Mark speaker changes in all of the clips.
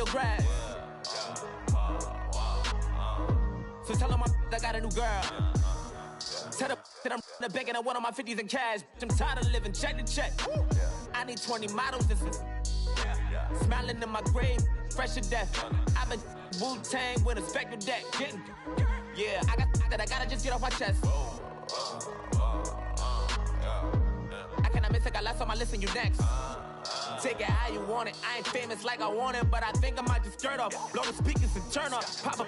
Speaker 1: your grab. So tell them I got a new girl. Tell them that I'm in the bank and I want all my 50s in cash. I'm tired of living check to check. I need 20 models. This is smiling in my grave, fresh to death. I've been Wu-Tang with a spectral deck. Yeah, I gotta just get off my chest. I cannot miss it, got last on my list and you next. Take it how you want it. I ain't famous like I want it, but I think I might just skirt off. Blow the speakers and turn up. Pop up.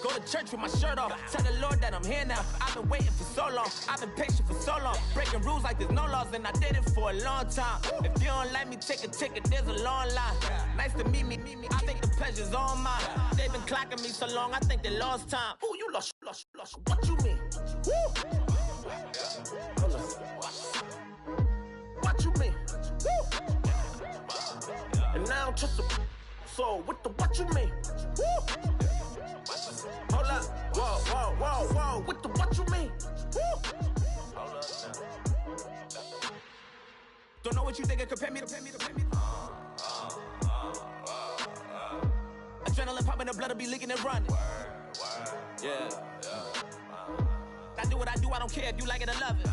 Speaker 1: Go to church with my shirt off. Tell the Lord that I'm here now. I've been waiting for so long. I've been patient for so long. Breaking rules like there's no laws, and I did it for a long time. If you don't like me, take a ticket. There's a long line. Nice to meet me. I think the pleasure's all mine. They've been clocking me so long, I think they lost time. Ooh, you lost. What you mean? Woo! What you mean? Woo! And now I'm just a so with the what you mean? Woo! Hold up, whoa, with the what you mean? Woo! Don't know what you think it compare me to. Adrenaline popping, the blood will be leaking and running. Yeah. I do what I do, I don't care if you like it or love it.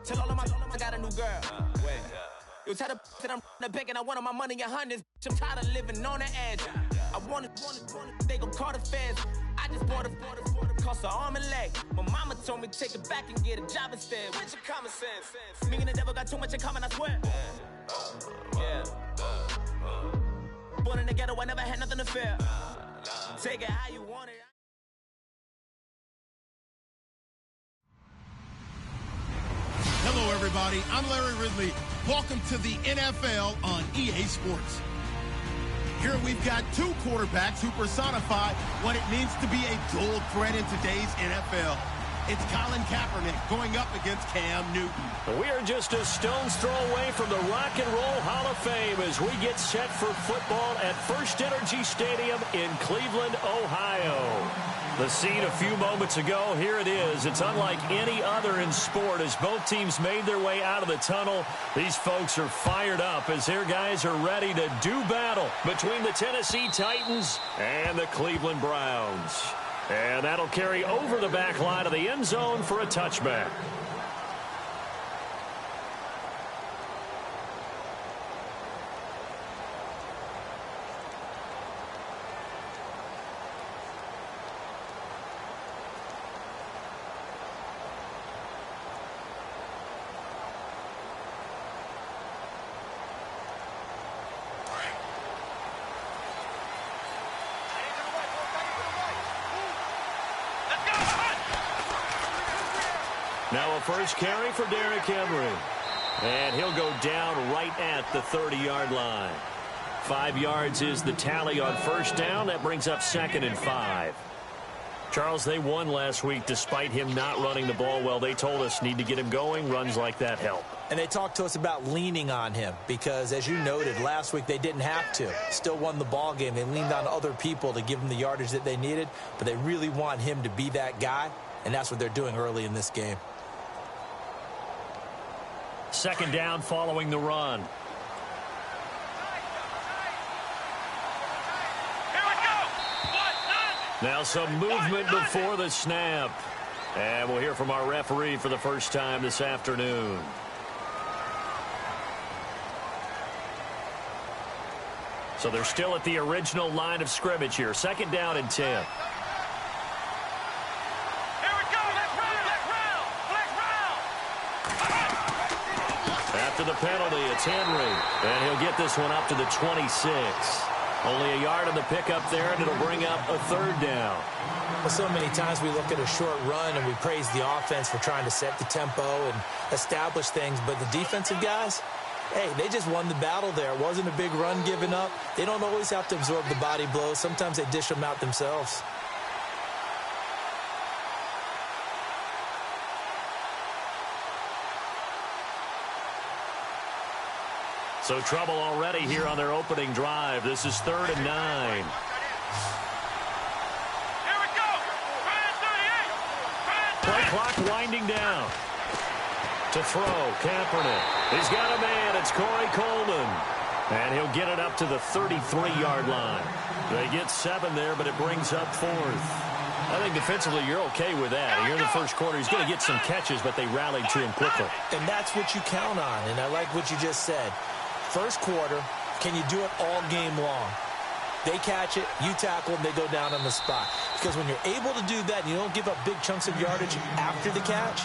Speaker 1: Tell all of my I got a new girl. Wait. You tell the that I'm in the bank and I want all my money in hundreds. I'm tired of living on the edge. I want it, they gon' call the feds. I just bought a cost an arm and leg. My mama told me take it back and get a job instead. Where's your common sense? Me and the devil got too much in common, I swear. Yeah. Born in the ghetto, I never had nothing to fear. Take it how you want it.
Speaker 2: Hello, everybody. I'm Larry Ridley. Welcome to the NFL on EA Sports. Here we've got two quarterbacks who personify what it means to be a dual threat in today's NFL. It's Colin Kaepernick going up against Cam Newton.
Speaker 3: We are just a stone's throw away from the Rock and Roll Hall of Fame as we get set for football at First Energy Stadium in Cleveland, Ohio. The scene a few moments ago, here it is. It's unlike any other in sport as both teams made their way out of the tunnel. These folks are fired up as their guys are ready to do battle between the Tennessee Titans and the Cleveland Browns. And that'll carry over the back line of the end zone for a touchback. Now a first carry for Derrick Henry. And he'll go down right at the 30-yard line. 5 yards is the tally on first down. That brings up 2nd and 5. Charles, they won last week despite him not running the ball well. They told us need to get him going. Runs like that help.
Speaker 4: And they talked to us about leaning on him because, as you noted, last week they didn't have to. Still won the ball game. They leaned on other people to give them the yardage that they needed, but they really want him to be that guy, and that's what they're doing early in this game.
Speaker 3: 2nd down following the run. Now some movement before the snap. And we'll hear from our referee for the first time this afternoon. So they're still at the original line of scrimmage here. 2nd down and 10. After the penalty, it's Henry. And he'll get this one up to the 26. Only a yard on the pickup there, and it'll bring up a 3rd down.
Speaker 4: Well, so many times we look at a short run and we praise the offense for trying to set the tempo and establish things. But the defensive guys, hey, they just won the battle there. It wasn't a big run given up. They don't always have to absorb the body blows. Sometimes they dish them out themselves.
Speaker 3: So trouble already here on their opening drive. This is 3rd and 9. Play clock winding down. To throw, Kaepernick. He's got a man. It's Corey Coleman. And he'll get it up to the 33-yard line. They get 7 there, but it brings up 4th. I think defensively you're okay with that. Here in the first quarter, he's going to get some catches, but they rallied to him quickly.
Speaker 4: And that's what you count on, and I like what you just said. First quarter, can you do it all game long? They catch it, you tackle, and they go down on the spot. Because when you're able to do that and you don't give up big chunks of yardage after the catch,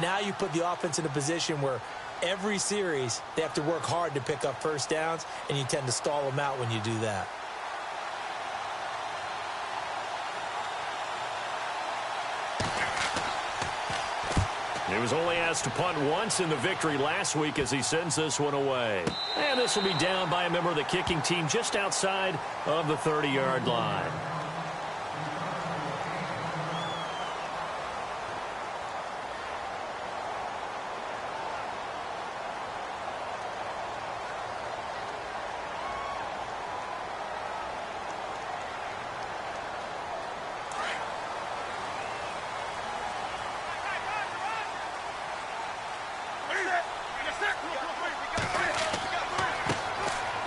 Speaker 4: now you put the offense in a position where every series they have to work hard to pick up first downs, and you tend to stall them out when you do that.
Speaker 3: He was only asked to punt once in the victory last week as he sends this one away. And this will be down by a member of the kicking team just outside of the 30-yard line.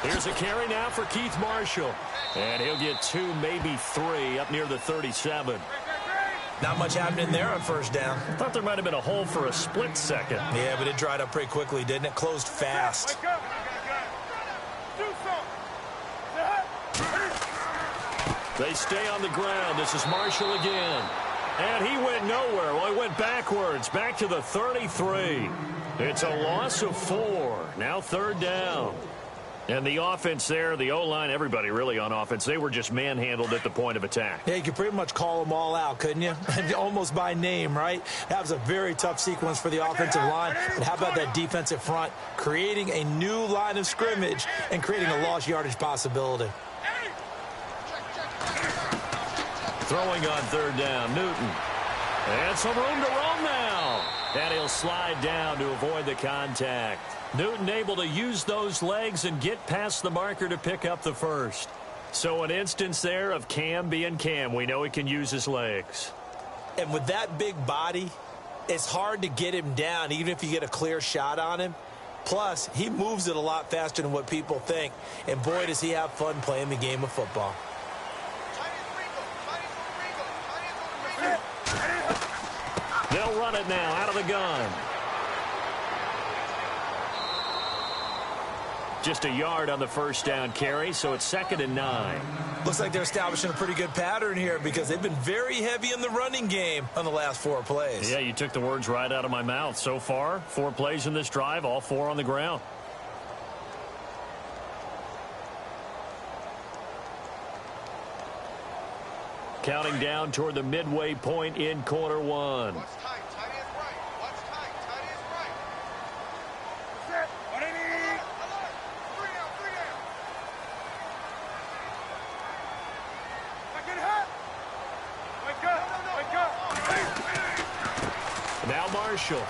Speaker 3: Here's a carry now for Keith Marshall. And he'll get 2, maybe 3 up near the 37.
Speaker 4: Not much happening there on first down.
Speaker 3: I thought there might have been a hole for a split second.
Speaker 4: Yeah, but it dried up pretty quickly, didn't it? Closed fast.
Speaker 3: They stay on the ground. This is Marshall again. And he went nowhere. Well, he went backwards, back to the 33. It's a loss of 4. Now 3rd down. And the offense there, the O-line, everybody really on offense, they were just manhandled at the point of attack.
Speaker 4: Yeah, you could pretty much call them all out, couldn't you? Almost by name, right? That was a very tough sequence for the offensive line. But how about that defensive front creating a new line of scrimmage and creating a lost yardage possibility?
Speaker 3: Throwing on 3rd down, Newton. And some room to roam now. And he'll slide down to avoid the contact. Newton able to use those legs and get past the marker to pick up the first. So an instance there of Cam being Cam. We know he can use his legs.
Speaker 4: And with that big body, it's hard to get him down, even if you get a clear shot on him. Plus, he moves it a lot faster than what people think. And boy, does he have fun playing the game of football.
Speaker 3: They'll run it now out of the gun. Just a yard on the first down carry, so it's 2nd and 9.
Speaker 4: Looks like they're establishing a pretty good pattern here because they've been very heavy in the running game on the last 4 plays.
Speaker 3: Yeah, you took the words right out of my mouth. So far, 4 plays in this drive, all 4 on the ground. Counting down toward the midway point in quarter 1. Now Marshall.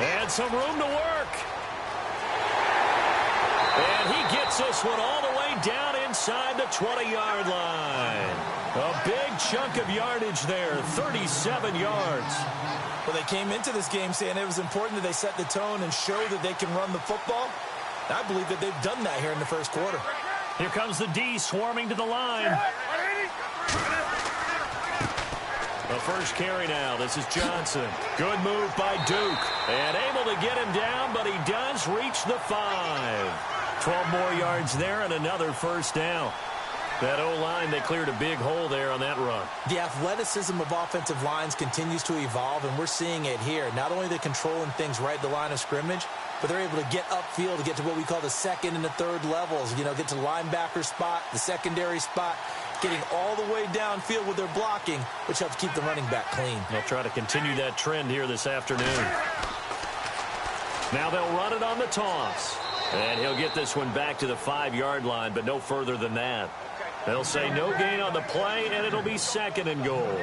Speaker 3: And some room to work. And he gets this one all the way down inside the 20-yard line. A big chunk of yardage there, 37 yards.
Speaker 4: Well, they came into this game saying it was important that they set the tone and show that they can run the football. I believe that they've done that here in the first quarter.
Speaker 3: Here comes the D swarming to the line. The first carry now. This is Johnson. Good move by Duke. And able to get him down, but he does reach the 5. 12 more yards there and another first down. That O-line, they cleared a big hole there on that run.
Speaker 4: The athleticism of offensive lines continues to evolve, and we're seeing it here. Not only are they controlling things right at the line of scrimmage, but they're able to get upfield to get to what we call the 2nd and the 3rd levels. You know, get to the linebacker spot, the secondary spot, getting all the way downfield with their blocking, which helps keep the running back clean.
Speaker 3: They'll try to continue that trend here this afternoon. Now they'll run it on the toss. And he'll get this one back to the 5-yard line, but no further than that. They'll say no gain on the play, and it'll be 2nd and goal.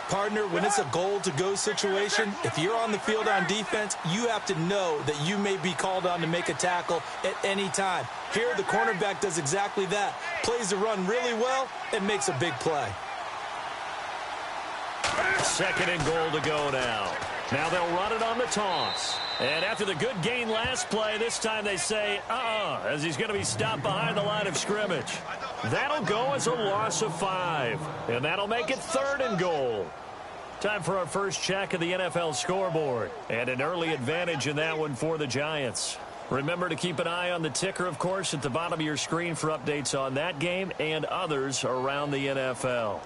Speaker 4: Partner, when it's a goal-to-go situation, if you're on the field on defense, you have to know that you may be called on to make a tackle at any time. Here, the cornerback does exactly that. Plays the run really well and makes a big play.
Speaker 3: 2nd and goal to go now. Now they'll run it on the toss. And after the good gain last play, this time they say, as he's going to be stopped behind the line of scrimmage. That'll go as a loss of 5. And that'll make it 3rd and goal. Time for our first check of the NFL scoreboard. And an early advantage in that one for the Giants. Remember to keep an eye on the ticker, of course, at the bottom of your screen for updates on that game and others around the NFL.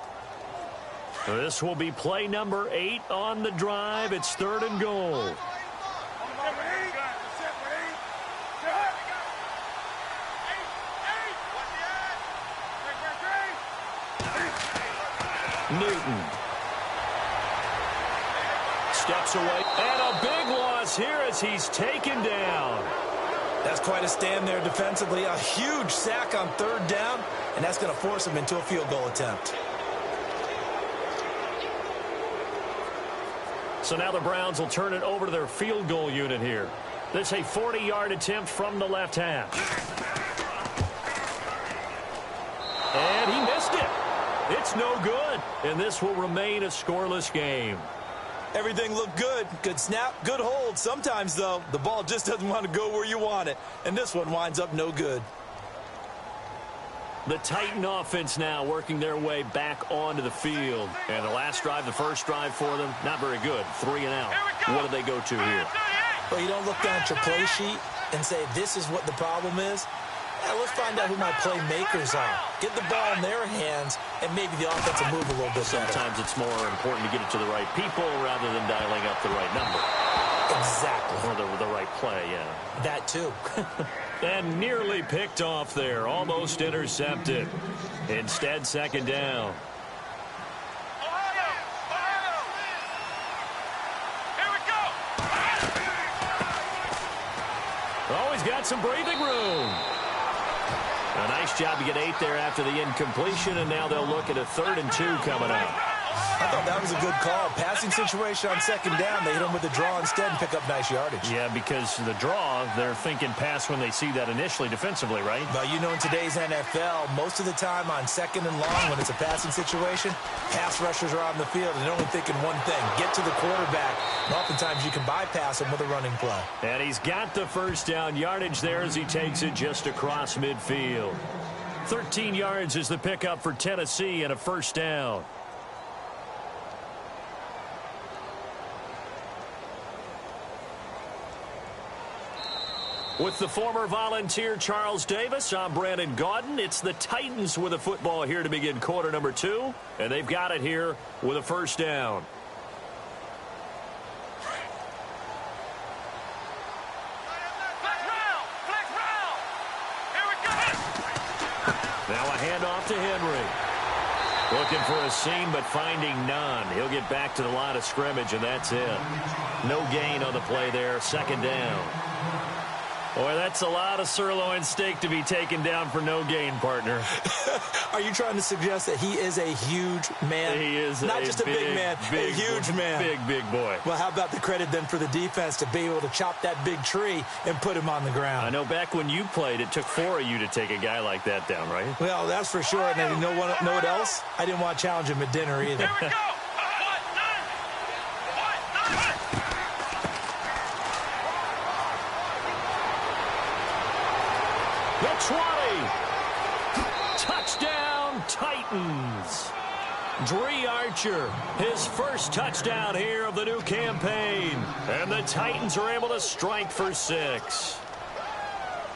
Speaker 3: This will be play number 8 on the drive. It's 3rd and goal. Newton steps away, and a big loss here as he's taken down.
Speaker 4: That's quite a stand there defensively. A huge sack on 3rd down, and that's going to force him into a field goal attempt.
Speaker 3: So now the Browns will turn it over to their field goal unit here. This is a 40-yard attempt from the left half. And he missed it. It's no good. And this will remain a scoreless game.
Speaker 4: Everything looked good. Good snap, good hold. Sometimes, though, the ball just doesn't want to go where you want it. And this one winds up no good.
Speaker 3: The Titan offense now working their way back onto the field. And the last drive, the first drive for them, not very good. 3 and out. What do they go to here?
Speaker 4: Well, you don't look down at your play sheet and say, this is what the problem is. Yeah, let's find out who my playmakers are. Get the ball in their hands, and maybe the offense will move a little bit better.
Speaker 3: Sometimes it's more important to get it to the right people rather than dialing up the right number.
Speaker 4: Exactly.
Speaker 3: Or the right play, yeah.
Speaker 4: That, too.
Speaker 3: And nearly picked off there. Almost intercepted. Instead, 2nd down.
Speaker 1: Here we go.
Speaker 3: Always got some breathing room. A nice job to get 8 there after the incompletion, and now they'll look at a 3rd and 2 coming up.
Speaker 4: I thought that was a good call. Passing situation on 2nd down. They hit him with the draw instead and pick up nice yardage.
Speaker 3: Yeah, because the draw, they're thinking pass when they see that initially defensively, right?
Speaker 4: Well, you know, in today's NFL, most of the time on 2nd and long, when it's a passing situation, pass rushers are on the field and they're only thinking one thing, get to the quarterback. And oftentimes you can bypass him with a running play.
Speaker 3: And he's got the first down yardage there as he takes it just across midfield. 13 yards is the pickup for Tennessee and a first down. With the former Volunteer Charles Davis, I'm Brandon Gaudin. It's the Titans with a football here to begin quarter number 2. And they've got it here with a first down. Now a handoff to Henry. Looking for a seam, but finding none. He'll get back to the line of scrimmage, and that's it. No gain on the play there. 2nd down. Boy, that's a lot of sirloin steak to be taken down for no gain, partner.
Speaker 4: Are you trying to suggest that he is a huge man?
Speaker 3: He is
Speaker 4: not just a big man, a huge man.
Speaker 3: Big boy.
Speaker 4: Well, how about the credit then for the defense to be able to chop that big tree and put him on the ground?
Speaker 3: I know back when you played, it took 4 of you to take a guy like that down, right?
Speaker 4: Well, that's for sure. And then you know what else? I didn't want to challenge him at dinner either.
Speaker 1: Here we go.
Speaker 3: The 20. Touchdown, Titans. Dree Archer, his first touchdown here of the new campaign. And the Titans are able to strike for 6.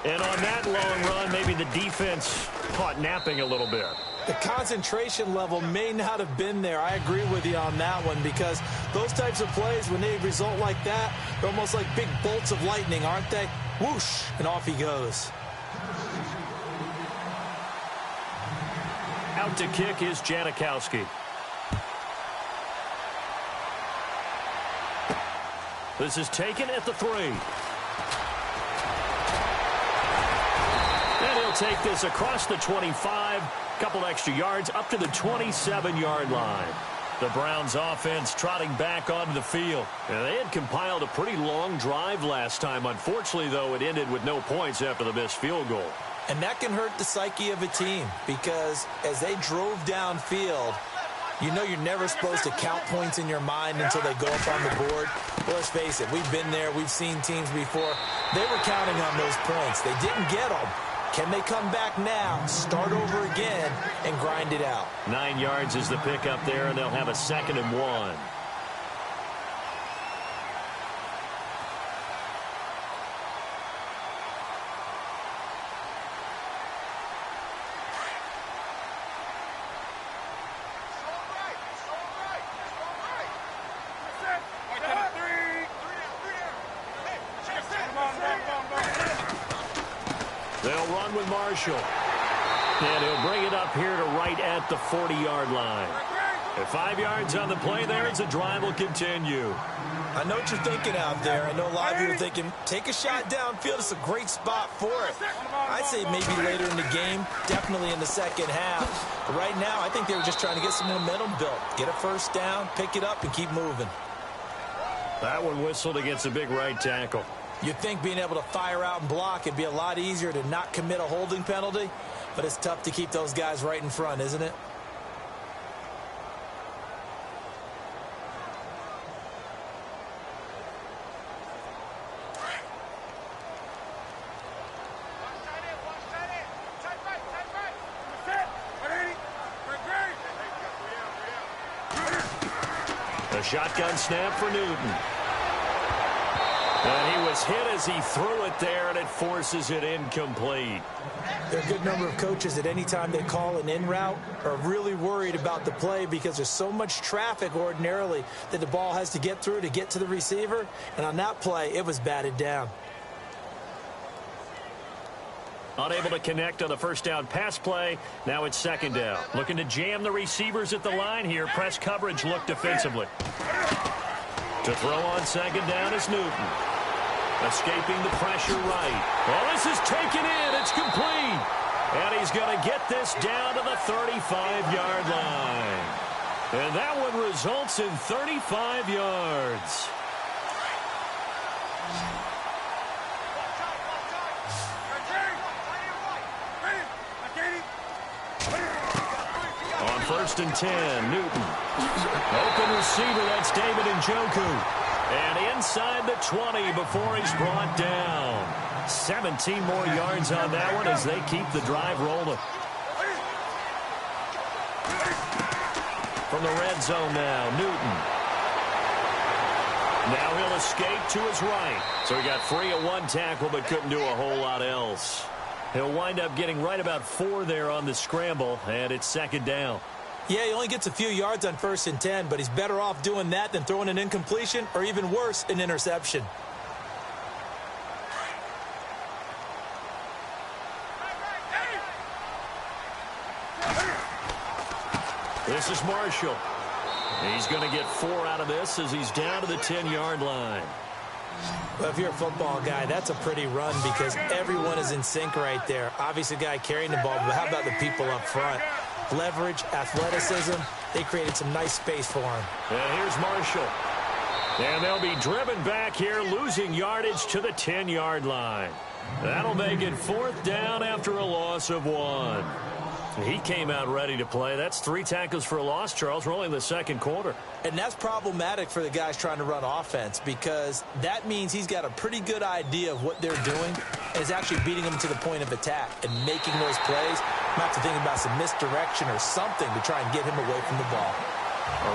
Speaker 3: And on that long run, maybe the defense caught napping a little bit.
Speaker 4: The concentration level may not have been there. I agree with you on that one because those types of plays, when they result like that, they're almost like big bolts of lightning, aren't they? Whoosh, and off he goes.
Speaker 3: Out to kick is Janikowski. This is taken at the 3. And he'll take this across the 25, couple extra yards, up to the 27-yard line. The Browns offense trotting back onto the field. And they had compiled a pretty long drive last time. Unfortunately, though, it ended with no points after the missed field goal.
Speaker 4: And that can hurt the psyche of a team because as they drove downfield, you know you're never supposed to count points in your mind until they go up on the board. Well, let's face it, we've been there, we've seen teams before. They were counting on those points. They didn't get them. Can they come back now, start over again, and grind it out?
Speaker 3: 9 yards is the pickup there, and they'll have a 2nd and 1. They'll run with Marshall. And he'll bring it up here to right at the 40-yard line. At 5 yards on the play there as the drive will continue.
Speaker 4: I know what you're thinking out there. I know a lot of you are thinking, take a shot downfield. It's a great spot for it. I'd say maybe later in the game, definitely in the second half. But right now, I think they were just trying to get some momentum built. Get a first down, pick it up, and keep moving.
Speaker 3: That one whistled against a big right tackle.
Speaker 4: You'd think being able to fire out and block, it'd be a lot easier to not commit a holding penalty. But it's tough to keep those guys right in front, isn't it?
Speaker 3: The shotgun snap for Newton. And he was hit as he threw it there, and it forces it incomplete.
Speaker 4: There are a good number of coaches at any time they call an in route are really worried about the play because there's so much traffic ordinarily that the ball has to get through to get to the receiver. And on that play, it was batted down.
Speaker 3: Unable to connect on the first down pass play. Now it's 2nd down. Looking to jam the receivers at the line here. Press coverage look defensively. To throw on 2nd down is Newton. Escaping the pressure right. Well, this is taken in. It's complete. And he's going to get this down to the 35-yard line. And that one results in 35 yards. On 1st and 10, Newton. Open receiver, that's David Njoku. And inside the 20 before he's brought down. 17 more yards on that one as they keep the drive rolling. From the red zone now, Newton. Now he'll escape to his right. So he got free at one tackle but couldn't do a whole lot else. He'll wind up getting right about 4 there on the scramble, and it's 2nd down.
Speaker 4: Yeah, he only gets a few yards on 1st and 10, but he's better off doing that than throwing an incompletion or even worse, an interception.
Speaker 3: This is Marshall. He's going to get 4 out of this as he's down to the 10-yard line.
Speaker 4: Well, if you're a football guy, that's a pretty run because everyone is in sync right there. Obviously, the guy carrying the ball, but how about the people up front? Leverage, athleticism, they created some nice space for him.
Speaker 3: And here's Marshall. And they'll be driven back here, losing yardage to the 10-yard line. That'll make it 4th down after a loss of 1. He came out ready to play. That's 3 tackles for a loss, Charles. We're only in the 2nd quarter.
Speaker 4: And that's problematic for the guys trying to run offense because that means he's got a pretty good idea of what they're doing and is actually beating them to the point of attack and making those plays. Not to think about some misdirection or something to try and get him away from the ball.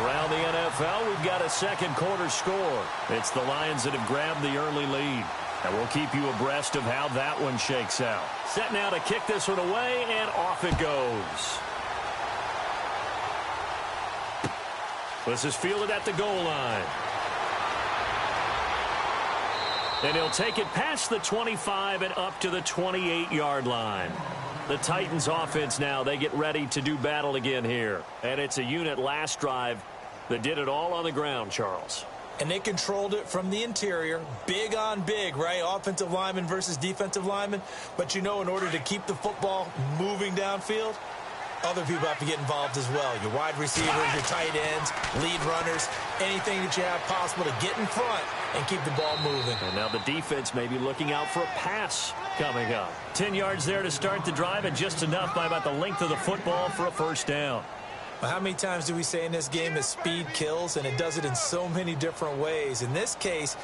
Speaker 3: Around the NFL, we've got a 2nd quarter score. It's the Lions that have grabbed the early lead. And we'll keep you abreast of how that one shakes out. Set now to kick this one away, and off it goes. This is fielded at the goal line. And he'll take it past the 25 and up to the 28-yard line. The Titans offense now, they get ready to do battle again here. And it's a unit last drive that did it all on the ground, Charles.
Speaker 4: And they controlled it from the interior, big on big, right? Offensive lineman versus defensive lineman. But, you know, in order to keep the football moving downfield, other people have to get involved as well. Your wide receivers, your tight ends, lead runners, anything that you have possible to get in front and keep the ball moving.
Speaker 3: And now the defense may be looking out for a pass coming up. 10 yards there to start the drive and just enough by about the length of the football for a 1st down.
Speaker 4: Well, how many times do we say in this game that speed kills, and it does it in so many different ways? In this case,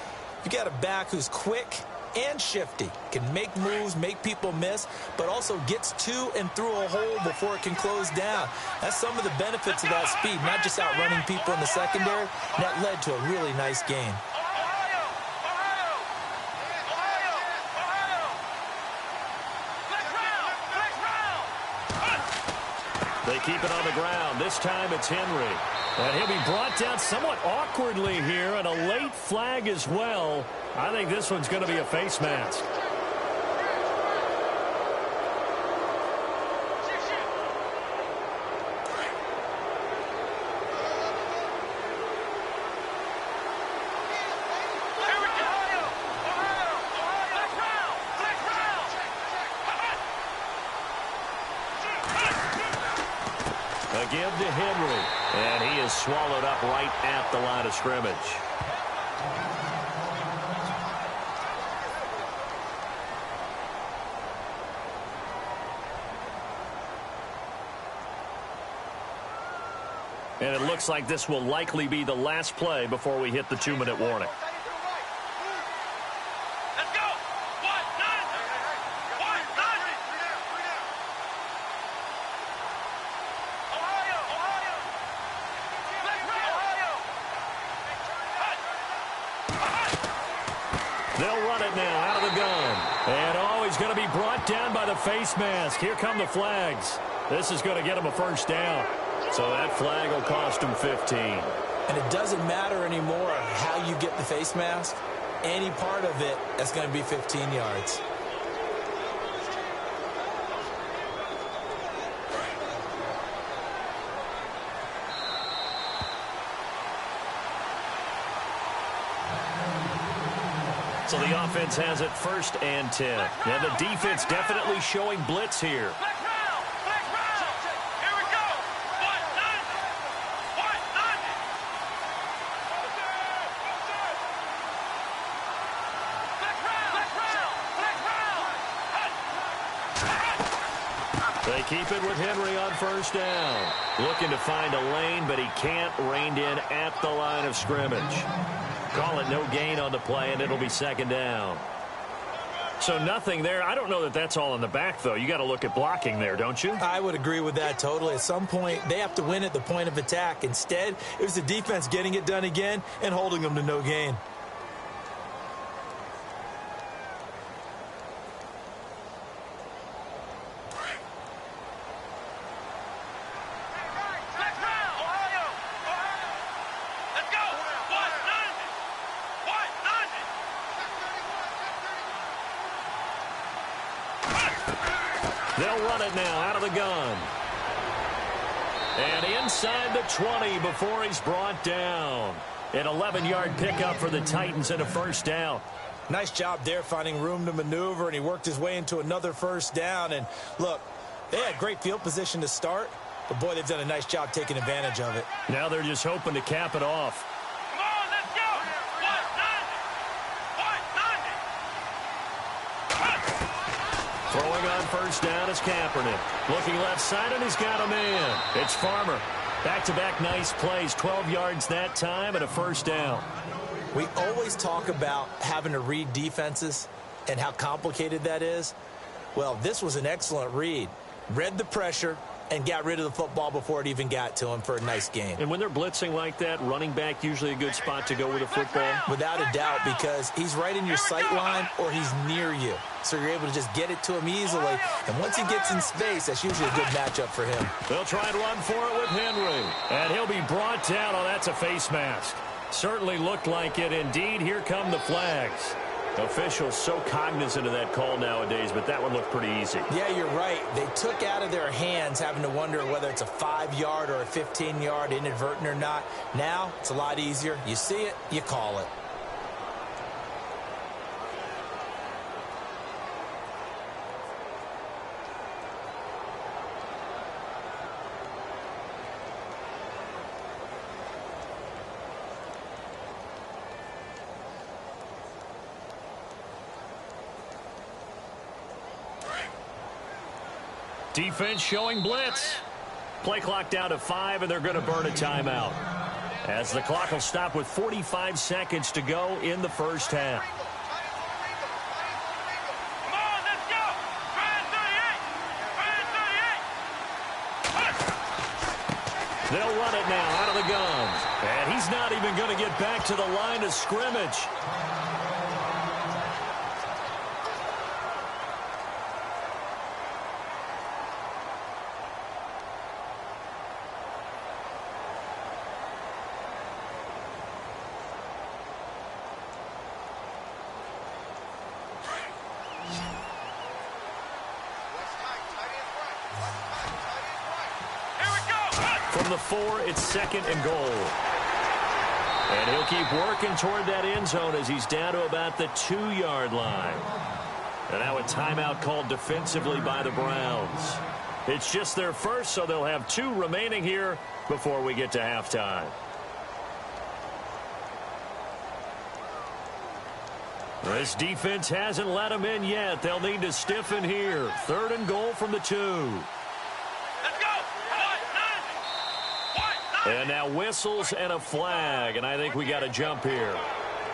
Speaker 4: you got a back who's quick and shifty, can make moves, make people miss, but also gets to and through a hole before it can close down. That's some of the benefits of that speed, not just outrunning people in the secondary. That led to a really nice game.
Speaker 3: They keep it on the ground. This time it's Henry. And he'll be brought down somewhat awkwardly here, and a late flag as well. I think this one's going to be a face mask. A give to Henry, and he is swallowed up right at the line of scrimmage. And it looks like this will likely be the last play before we hit the 2-minute warning. They'll run it now out of the gun. And he's going to be brought down by the face mask. Here come the flags. This is going to get him a first down. So that flag will cost him 15.
Speaker 4: And it doesn't matter anymore how you get the face mask. Any part of it, that's going to be 15 yards.
Speaker 3: So the offense has it 1st and 10. And the defense definitely showing blitz here. They keep it with Henry on 1st down. Looking to find a lane, but he can't. Reined in at the line of scrimmage. Call it no gain on the play, and it'll be 2nd down. So nothing there. I don't know that that's all in the back, though. You got to look at blocking there, don't you?
Speaker 4: I would agree with that totally. At some point, they have to win at the point of attack. Instead, it was the defense getting it done again and holding them to no gain.
Speaker 3: They'll run it now out of the gun. And inside the 20 before he's brought down. An 11-yard pickup for the Titans and a 1st down.
Speaker 4: Nice job there finding room to maneuver, and he worked his way into another 1st down. And look, they had great field position to start, but boy, they've done a nice job taking advantage of it.
Speaker 3: Now they're just hoping to cap it off. Throwing on 1st down is Kaepernick. Looking left side, and he's got a man. It's Farmer. Back-to-back nice plays. 12 yards that time and a 1st down.
Speaker 4: We always talk about having to read defenses and how complicated that is. Well, this was an excellent read. Read the pressure and got rid of the football before it even got to him for a nice game.
Speaker 3: And when they're blitzing like that, running back usually a good spot to go with a football?
Speaker 4: Without a doubt, because he's right in your sight line or he's near you. So you're able to just get it to him easily. And once he gets in space, that's usually a good matchup for him.
Speaker 3: They'll try and run for it with Henry. And he'll be brought down. Oh, that's a face mask. Certainly looked like it. Indeed, here come the flags. Officials so cognizant of that call nowadays, but that one looked pretty easy.
Speaker 4: Yeah, you're right. They took out of their hands having to wonder whether it's a 5-yard or a 15-yard inadvertent or not. Now, it's a lot easier. You see it, you call it.
Speaker 3: Defense showing blitz. Play clock down to 5, and they're going to burn a timeout, as the clock will stop with 45 seconds to go in the first half. They'll run it now out of the gun. And he's not even going to get back to the line of scrimmage. From the 4, it's 2nd and goal. And he'll keep working toward that end zone as he's down to about the 2-yard line. And now a timeout called defensively by the Browns. It's just their first, so they'll have 2 remaining here before we get to halftime. This defense hasn't let them in yet. They'll need to stiffen here. 3rd and goal from the 2. And now whistles and a flag, and I think we got a jump here.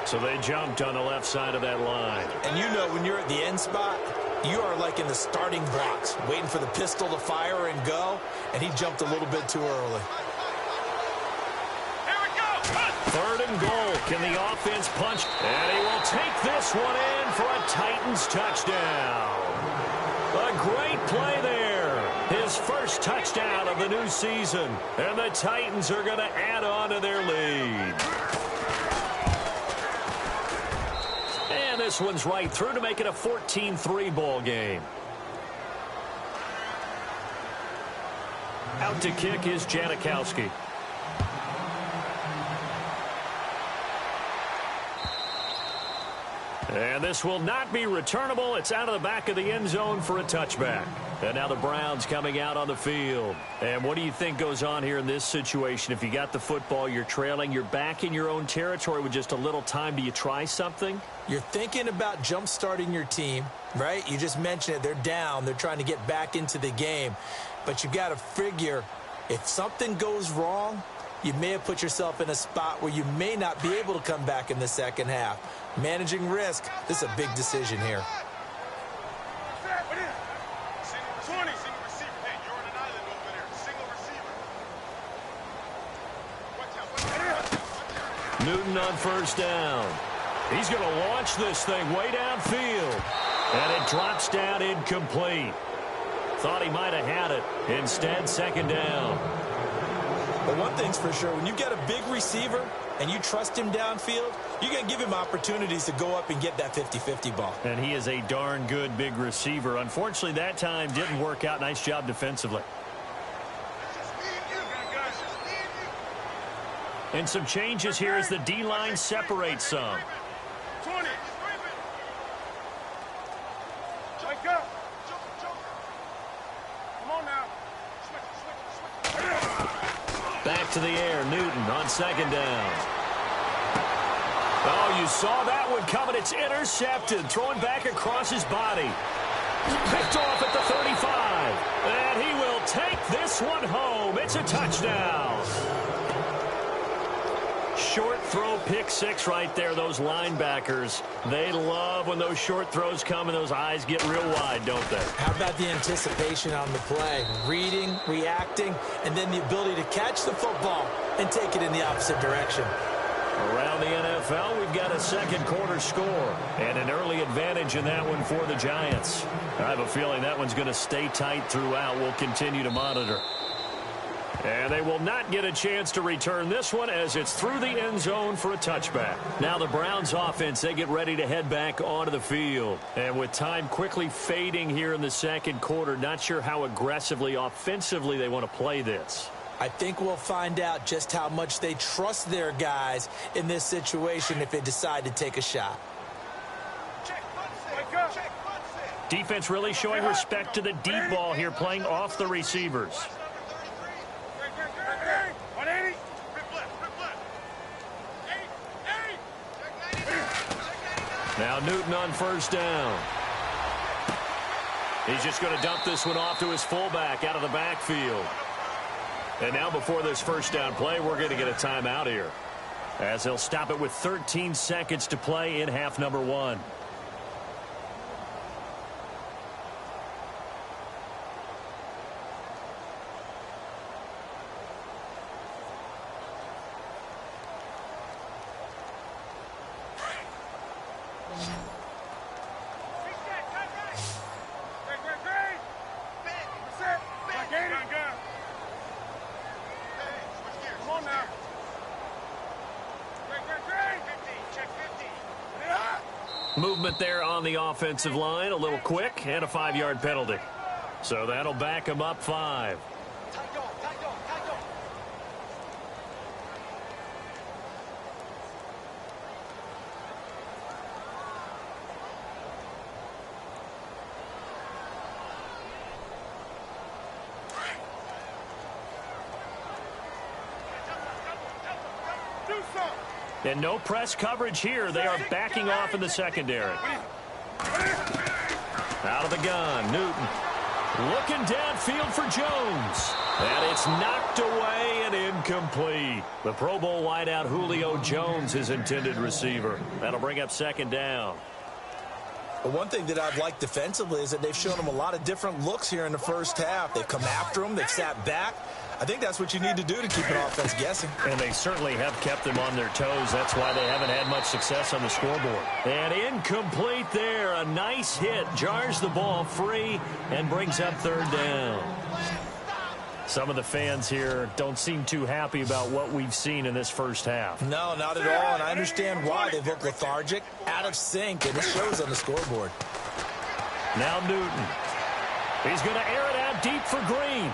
Speaker 3: So they jumped on the left side of that line.
Speaker 4: And you know, when you're at the end spot, you are like in the starting blocks, waiting for the pistol to fire and go, and he jumped a little bit too early.
Speaker 3: Here we go. 3rd and goal. Can the offense punch? And he will take this one in for a Titans touchdown. A great play there. His first touchdown of the new season. And the Titans are going to add on to their lead. And this one's right through to make it a 14-3 ball game. Out to kick is Janikowski. And this will not be returnable. It's out of the back of the end zone for a touchback. And now the Browns coming out on the field. And what do you think goes on here in this situation? If you got the football, you're trailing, you're back in your own territory with just a little time. Do you try something?
Speaker 4: You're thinking about jump-starting your team, right? You just mentioned it. They're down. They're trying to get back into the game. But you got to figure, if something goes wrong, you may have put yourself in a spot where you may not be able to come back in the second half. Managing risk, this is a big decision here.
Speaker 3: Newton on first down. He's going to launch this thing way downfield. And it drops down incomplete. Thought he might have had it. Instead, 2nd down.
Speaker 4: But one thing's for sure, when you get a big receiver and you trust him downfield, you're going to give him opportunities to go up and get that 50-50 ball.
Speaker 3: And he is a darn good big receiver. Unfortunately, that time didn't work out. Nice job defensively. And some changes here as the D-line separates some.
Speaker 5: 20. Come on now.
Speaker 3: Back to the air, Newton on 2nd down. Oh, you saw that one coming. It's intercepted, thrown back across his body. Picked off at the 35. And he will take this one home. It's a touchdown. Short throw, pick 6 right there. Those linebackers, they love when those short throws come and those eyes get real wide, don't they?
Speaker 4: How about the anticipation on the play? Reading, reacting, and then the ability to catch the football and take it in the opposite direction.
Speaker 3: Around the NFL, we've got a 2nd quarter score and an early advantage in that one for the Giants. I have a feeling that one's going to stay tight throughout. We'll continue to monitor. And they will not get a chance to return this one as it's through the end zone for a touchback. Now the Browns offense, they get ready to head back onto the field. And with time quickly fading here in the 2nd quarter, not sure how aggressively, offensively they want to play this.
Speaker 4: I think we'll find out just how much they trust their guys in this situation if they decide to take a shot.
Speaker 3: Defense really showing respect to the deep ball here, playing off the receivers. Now Newton on first down. He's just going to dump this one off to his fullback out of the backfield. And now before this first down play, we're going to get a timeout here, as they'll stop it with 13 seconds to play in half number 1. Movement there on the offensive line, a little quick, and a 5-yard penalty. So that'll back him up 5. And no press coverage here. They are backing off in the secondary. Out of the gun, Newton. Looking downfield for Jones. And it's knocked away and incomplete. The Pro Bowl wideout Julio Jones, his intended receiver. That'll bring up second down.
Speaker 4: But one thing that I've liked defensively is that they've shown them a lot of different looks here in the first half. They've come after them. They've sat back. I think that's what you need to do to keep an offense guessing.
Speaker 3: And they certainly have kept them on their toes. That's why they haven't had much success on the scoreboard. And incomplete there. A nice hit. Jars the ball free and brings up third down. Some of the fans here don't seem too happy about what we've seen in this first half.
Speaker 4: No, not at all. And I understand why. They've looked lethargic, out of sync, and it shows on the scoreboard.
Speaker 3: Now Newton. He's going to air it out deep for Green.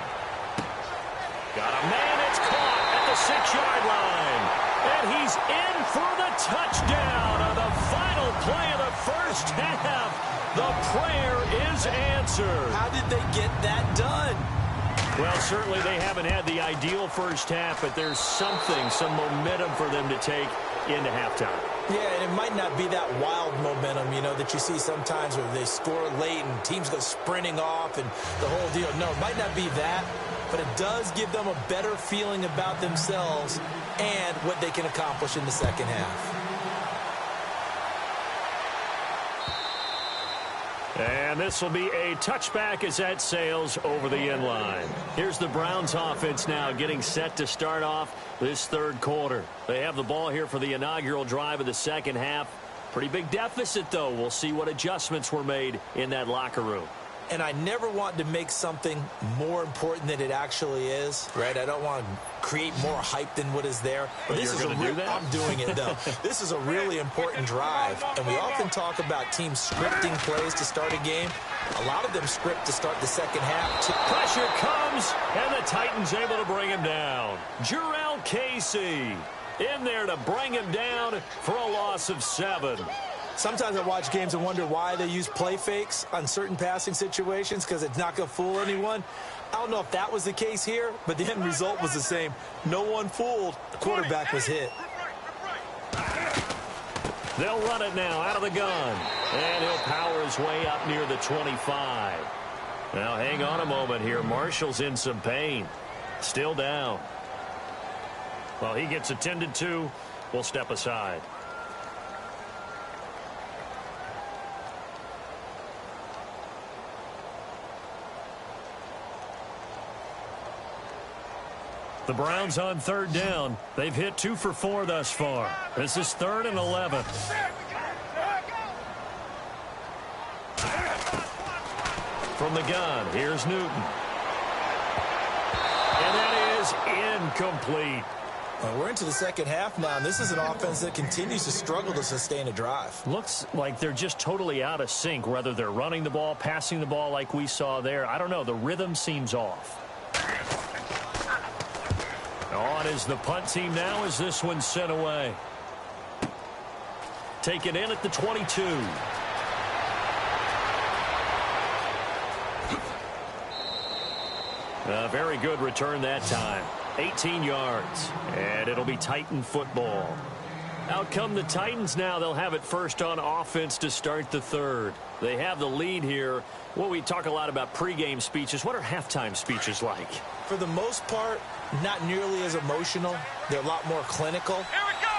Speaker 3: Got a man, it's caught at the 6-yard line. And he's in for the touchdown on the final play of the first half. The prayer is answered.
Speaker 4: How did they get that done?
Speaker 3: Well, certainly they haven't had the ideal first half, but there's some momentum for them to take into halftime.
Speaker 4: Yeah, and it might not be that wild momentum, that you see sometimes where they score late and teams go sprinting off and the whole deal. No, it might not be that, but it does give them a better feeling about themselves and what they can accomplish in the second half.
Speaker 3: And this will be a touchback as that sails over the end line. Here's the Browns offense now getting set to start off this third quarter. They have the ball here for the inaugural drive of the second half. Pretty big deficit, though. We'll see what adjustments were made in that locker room.
Speaker 4: And I never want to make something more important than it actually is, right? I don't want to create more hype than what is there.
Speaker 3: But this is going to do that?
Speaker 4: I'm doing it, though. This is a really important drive, and we often talk about teams scripting plays to start a game. A lot of them script to start the second half.
Speaker 3: Pressure comes, and the Titans able to bring him down. Jarrell Casey in there to bring him down for a loss of 7.
Speaker 4: Sometimes I watch games and wonder why they use play fakes on certain passing situations, because it's not going to fool anyone. I don't know if that was the case here, but the end result was the same. No one fooled. The quarterback was hit.
Speaker 3: They'll run it now out of the gun. And he'll power his way up near the 25. Now hang on a moment here. Marshall's in some pain. Still down. Well, he gets attended to. We'll step aside. The Browns on third down. They've hit 2 for 4 thus far. This is 3rd and 11. From the gun, here's Newton. And that is incomplete.
Speaker 4: We're into the second half now, and this is an offense that continues to struggle to sustain a drive.
Speaker 3: Looks like they're just totally out of sync, whether they're running the ball, passing the ball like we saw there. I don't know. The rhythm seems off. On is the punt team now as this one's sent away. Take it in at the 22. A very good return that time. 18 yards. And it'll be Titan football. Out come the Titans now. They'll have it first on offense to start the third. They have the lead here. Well, we talk a lot about pregame speeches. What are halftime speeches like?
Speaker 4: For the most part, not nearly as emotional. They're a lot more clinical.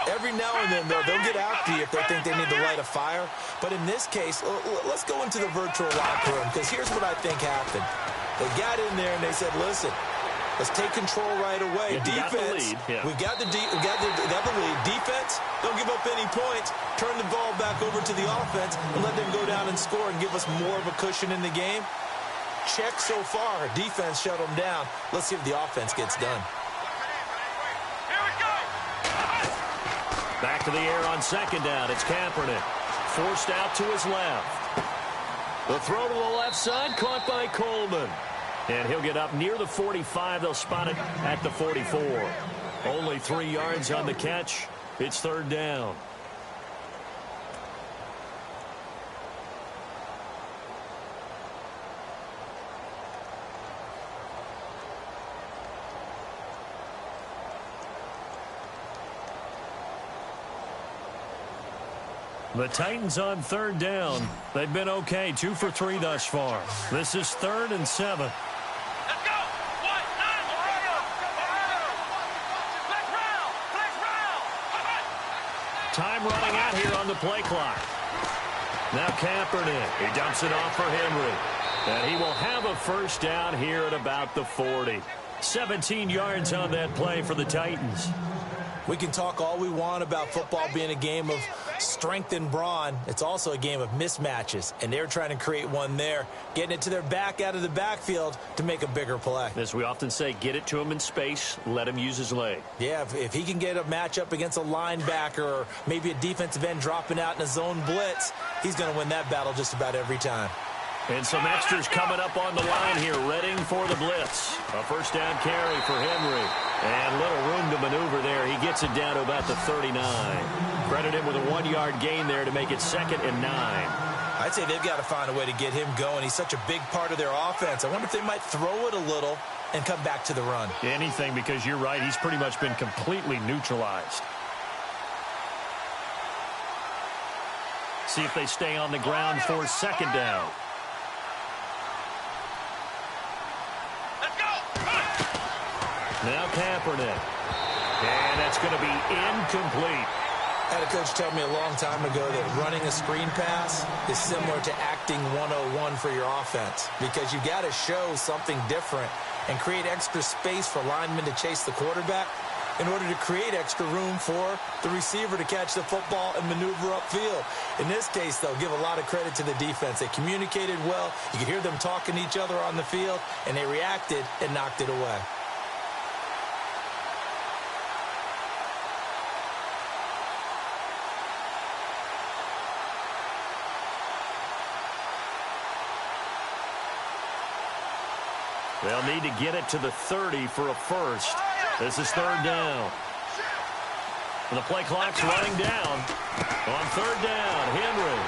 Speaker 4: Every now and then, though, they'll get after you if they think they need to light a fire. But in this case, let's go into the virtual locker room, because here's what I think happened. They got in there and they said, listen, let's take control right away. Defense, we got the lead. Defense, don't give up any points. Turn the ball back over to the offense and let them go down and score and give us more of a cushion in the game. Check so far. Defense shut them down. Let's see if the offense gets done.
Speaker 3: Back to the air on second down. It's Kaepernick. Forced out to his left. The throw to the left side, caught by Coleman. And he'll get up near the 45. They'll spot it at the 44. Only 3 yards on the catch. It's third down. The Titans on third down. They've been okay, 2 for 3 thus far. This is 3rd and 7.
Speaker 1: Let's go!
Speaker 3: Time running out here on the play clock. Now Kaepernick. He dumps it off for Henry. And he will have a first down here at about the 40. 17 yards on that play for the Titans.
Speaker 4: We can talk all we want about football being a game of strength and brawn. It's also a game of mismatches, and they're trying to create one there, getting it to their back out of the backfield to make a bigger play.
Speaker 3: As we often say, get it to him in space, let him use his leg.
Speaker 4: Yeah, if he can get a matchup against a linebacker or maybe a defensive end dropping out in a zone blitz, he's going to win that battle just about every time.
Speaker 3: And some extras coming up on the line here, readying for the blitz. A first down carry for Henry. And little room to maneuver there. He gets it down to about the 39. Credit him with a 1-yard gain there to make it 2nd and 9.
Speaker 4: I'd say they've got to find a way to get him going. He's such a big part of their offense. I wonder if they might throw it a little and come back to the run.
Speaker 3: Anything, because you're right. He's pretty much been completely neutralized. See if they stay on the ground for 2nd down. Now Kaepernick. And that's going to be incomplete.
Speaker 4: I had a coach tell me a long time ago that running a screen pass is similar to acting 101 for your offense, because you got to show something different and create extra space for linemen to chase the quarterback in order to create extra room for the receiver to catch the football and maneuver upfield. In this case, though, give a lot of credit to the defense. They communicated well. You could hear them talking to each other on the field, and they reacted and knocked it away.
Speaker 3: They'll need to get it to the 30 for a first. This is 3rd down. And the play clock's running down. On 3rd down, Henry.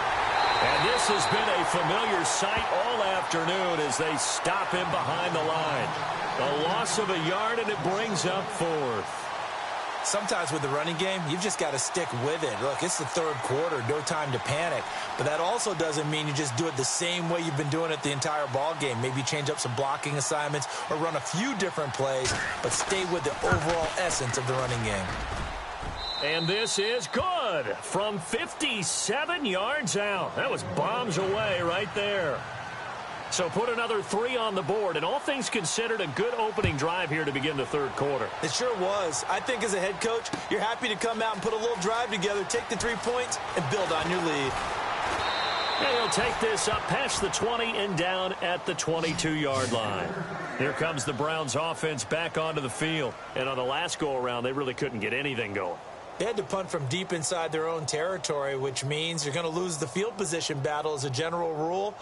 Speaker 3: And this has been a familiar sight all afternoon as they stop him behind the line. A loss of a yard, and it brings up 4th.
Speaker 4: Sometimes with the running game, you've just got to stick with it. Look, it's the 3rd quarter, no time to panic. But that also doesn't mean you just do it the same way you've been doing it the entire ball game. Maybe change up some blocking assignments or run a few different plays, but stay with the overall essence of the running game.
Speaker 3: And this is good from 57 yards out. That was bombs away right there. So put another 3 on the board, and all things considered, a good opening drive here to begin the 3rd quarter.
Speaker 4: It sure was. I think as a head coach, you're happy to come out and put a little drive together, take the 3 points, and build on your lead.
Speaker 3: And he'll take this up past the 20 and down at the 22-yard line. Here comes the Browns offense back onto the field. And on the last go-around, they really couldn't get anything going.
Speaker 4: They had to punt from deep inside their own territory, which means you're going to lose the field position battle as a general rule.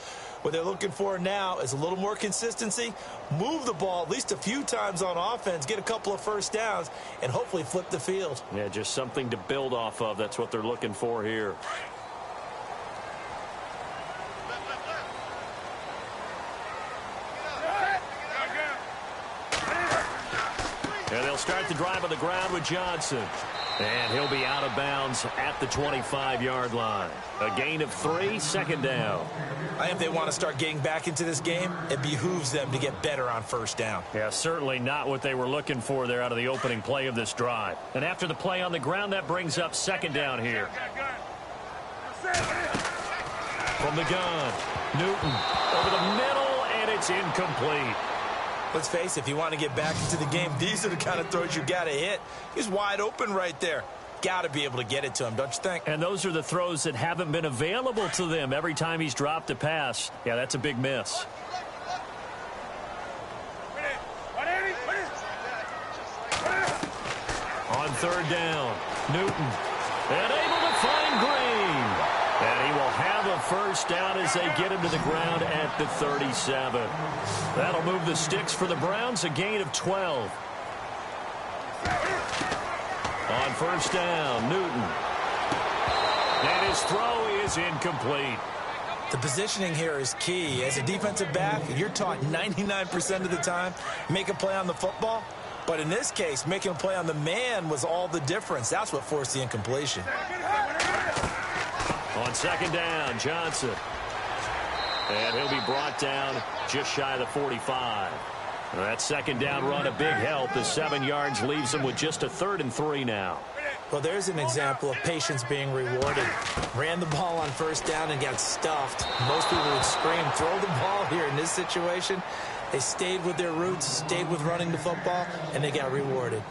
Speaker 4: What they're looking for now is a little more consistency, move the ball at least a few times on offense, get a couple of first downs, and hopefully flip the field.
Speaker 3: Yeah, just something to build off of. That's what they're looking for here. And they'll start the drive on the ground with Johnson. And he'll be out of bounds at the 25-yard line. A gain of 3, second down.
Speaker 4: I think if they want to start getting back into this game, it behooves them to get better on first down.
Speaker 3: Yeah, certainly not what they were looking for there out of the opening play of this drive. And after the play on the ground, that brings up second down here. From the gun, Newton over the middle, and it's incomplete.
Speaker 4: Let's face it, if you want to get back into the game, these are the kind of throws you got to hit. He's wide open right there. Got to be able to get it to him, don't you think?
Speaker 3: And those are the throws that haven't been available to them every time he's dropped a pass. Yeah, that's a big miss. On third down, Newton. And able to find Green. And he will have a first down as they get him to the ground at the 37. That'll move the sticks for the Browns, a gain of 12. On first down, Newton. And his throw is incomplete.
Speaker 4: The positioning here is key. As a defensive back, you're taught 99% of the time, make a play on the football. But in this case, making a play on the man was all the difference. That's what forced the incompletion.
Speaker 3: On second down, Johnson. And he'll be brought down just shy of the 45. That second down run a big help as 7 yards leaves him with just a 3rd and 3 now.
Speaker 4: Well, there's an example of patience being rewarded. Ran the ball on first down and got stuffed. Most people would scream, throw the ball here. In this situation, they stayed with their roots, stayed with running the football, and they got rewarded.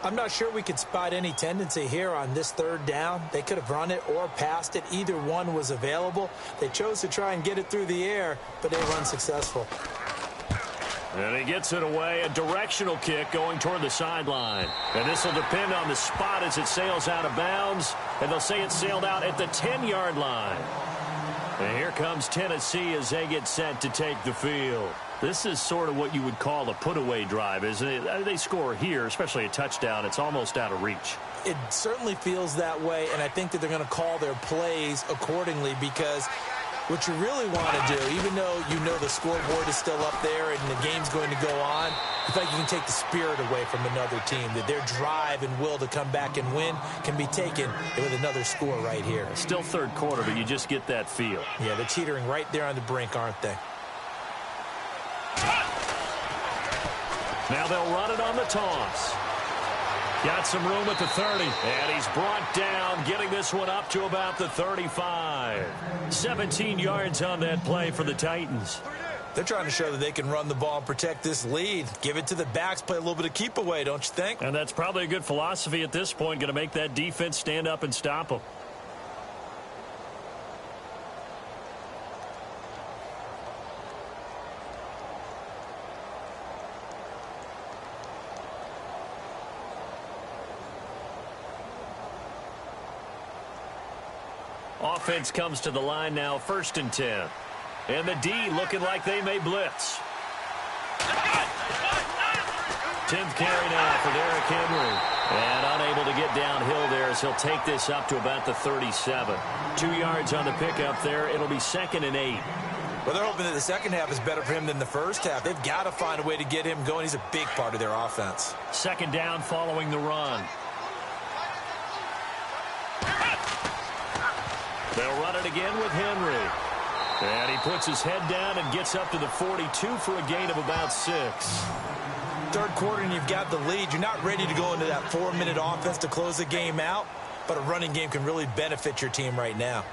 Speaker 4: I'm not sure we could spot any tendency here on this third down. They could have run it or passed it. Either one was available. They chose to try and get it through the air, but they were unsuccessful.
Speaker 3: And he gets it away, a directional kick going toward the sideline. And this will depend on the spot as it sails out of bounds. And they'll say it sailed out at the 10-yard line. And here comes Tennessee as they get set to take the field. This is sort of what you would call a put-away drive, isn't it? They score here, especially a touchdown. It's almost out of reach.
Speaker 4: It certainly feels that way, and I think that they're going to call their plays accordingly because what you really want to do, even though you know the scoreboard is still up there and the game's going to go on, you think you can take the spirit away from another team, that their drive and will to come back and win can be taken with another score right here.
Speaker 3: Still third quarter, but you just get that feel.
Speaker 4: Yeah, they're teetering right there on the brink, aren't they?
Speaker 3: Now they'll run it on the toss. Got some room at the 30, and he's brought down, getting this one up to about the 35. 17 yards on that play for the Titans.
Speaker 4: They're trying to show that they can run the ball and protect this lead. Give it to the backs, play a little bit of keep away, don't you think?
Speaker 3: And that's probably a good philosophy at this point, going to make that defense stand up and stop them. Offense comes to the line now, 1st and 10. And the D looking like they may blitz. 10th carry now for Derrick Henry. And unable to get downhill there as he'll take this up to about the 37. 2 yards on the pickup there. It'll be 2nd and 8.
Speaker 4: Well, they're hoping that the second half is better for him than the first half. They've got to find a way to get him going. He's a big part of their offense.
Speaker 3: 2nd down following the run. They'll run it again with Henry. And he puts his head down and gets up to the 42 for a gain of about 6.
Speaker 4: Third quarter and you've got the lead. You're not ready to go into that 4-minute offense to close the game out, but a running game can really benefit your team right now.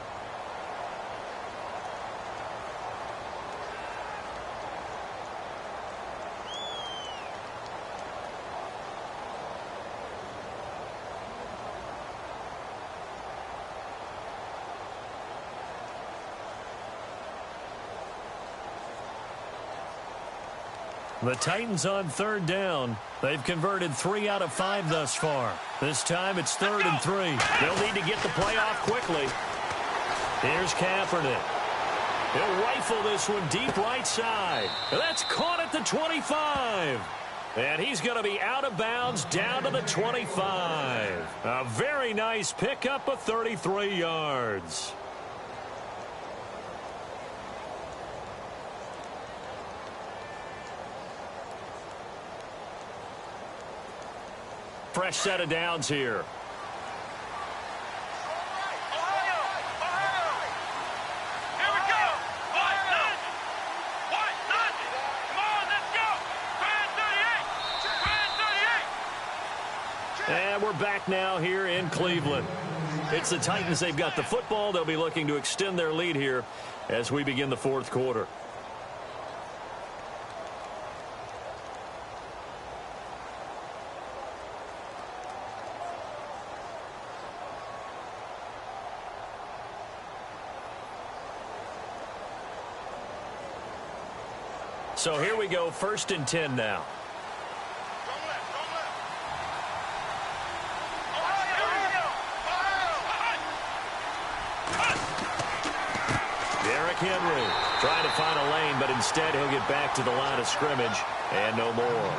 Speaker 3: The Titans on 3rd down. They've converted 3 out of 5 thus far. This time it's 3rd and 3. They'll need to get the play off quickly. Here's Kaepernick. He'll rifle this one deep right side. That's caught at the 25. And he's going to be out of bounds down to the 25. A very nice pickup of 33 yards. fresh set of downs here. And we're back now here in Cleveland. It's the Titans. They've got the football. They'll be looking to extend their lead here as we begin the fourth quarter. So here we go, 1st and 10 now. Henry trying to find a lane, but instead he'll get back to the line of scrimmage and no more.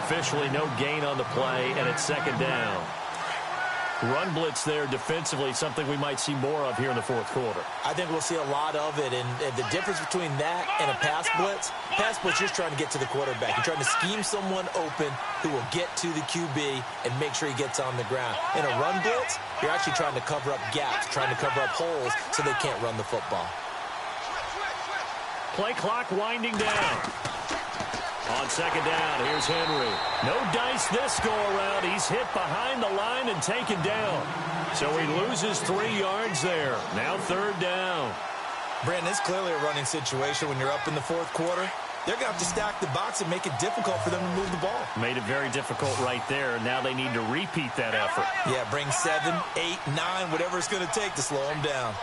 Speaker 3: Officially no gain on the play, and it's 2nd down. Run blitz there defensively, something we might see more of here in the fourth quarter.
Speaker 4: I think we'll see a lot of it, and the difference between that and a pass blitz, you're trying to get to the quarterback. You're trying to scheme someone open who will get to the QB and make sure he gets on the ground. In a run blitz, you're actually trying to cover up gaps, trying to cover up holes so they can't run the football.
Speaker 3: Play clock winding down. On 2nd down, here's Henry. No dice this go-around. He's hit behind the line and taken down. So he loses 3 yards there. Now 3rd down.
Speaker 4: Brandon, it's clearly a running situation when you're up in the fourth quarter. They're going to have to stack the box and make it difficult for them to move the ball.
Speaker 3: Made it very difficult right there. Now they need to repeat that effort.
Speaker 4: Yeah, bring 7, 8, 9, whatever it's going to take to slow them down.